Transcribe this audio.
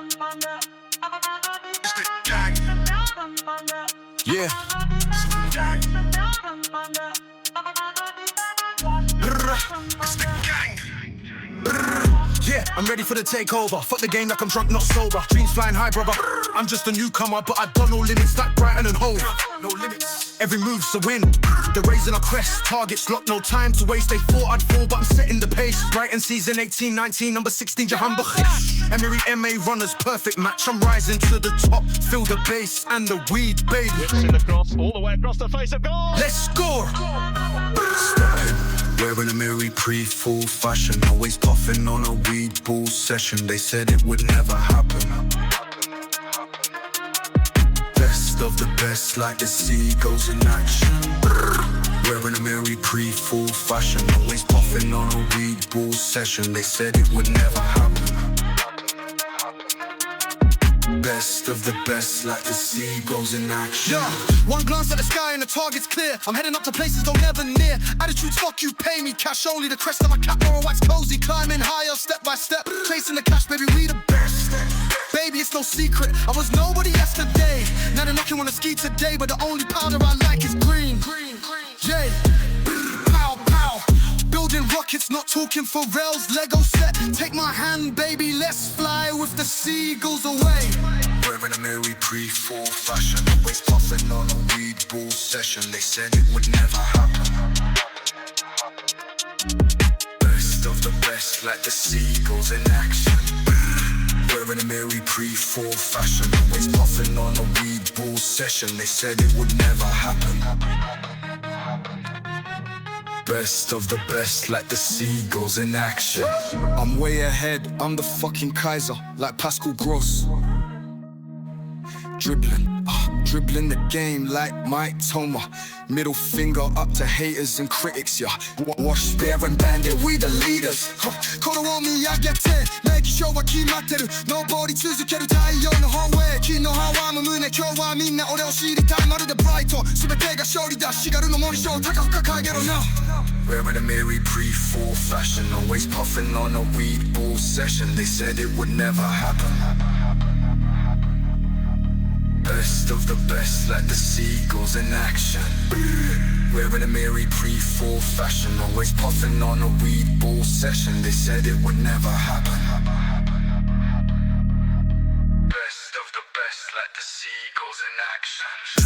It's the gang. Yeah. It's the gang. Yeah, I'm ready for the takeover. Fuck the game like I'm drunk, not sober. Dreams flying high, brother. I'm just a newcomer, but I've got no limits like Brighton and Hove. No limits. Every move's a win. They're raising a crest. Targets locked, no time to waste. They thought I'd fall, but I'm setting the pace. Brighton season 18, 19, number 16, Jahan Bakhish. Emery MA runners, perfect match. I'm rising to the top. Feel the bass and the weed, baby. Whips in the cross, all the way across the face of goal. Let's score. Wearing a Mary pre-full fashion, always puffing on a weed ball session. They said it would never happen. Best of the best, like the seagulls in action. Wearing a Mary pre-full fashion, always puffing on a weed ball session. They said it would never happen. Best of the best, like the seagulls in action. Yeah, one glance at the sky and the target's clear. I'm heading up to places they'll never near. Attitudes, fuck you, pay me cash only. The crest of my cap, or a wax cozy. Climbing higher, step by step. Chasing the cash, baby, we the best. Baby, it's no secret, I was nobody yesterday. Now they're knocking on the ski today, but the only powder I like is green. Yeah, pow, pow. Building rockets, not talking for rails, Lego set. Take my hand, baby, let's fly with the seagulls away. Wearing a Mary pre-full fashion, always puffing on a weed ball session. They said it would never happen. Best of the best, like the seagulls in action. Wearing a Mary pre-full fashion, always puffing on a weed ball session. They said it would never happen. Best of the best, like the seagulls in action. I'm way ahead, I'm the fucking Kaiser, like Pascal Gross. Dribbling the game like Mike Toma. Middle finger up to haters and critics, yeah. Waschbärenbande, we the leaders. Call on me, I get 10. Make sure I keep my tail. Nobody choose to get a tie on the hallway. Keep no how I'm a moon, kill why me now. Or see the time out of the bright or so the pega show that she got no money show. Taka get on now. Wearing a Mary pre-full fashion, always puffing on a weed ball session. They said it would never happen. Best of the best, like the seagulls in action. Wearing a Mary pre-full fashion, always puffing on a weed ball session. They said it would never happen. Best of the best, like the seagulls in action.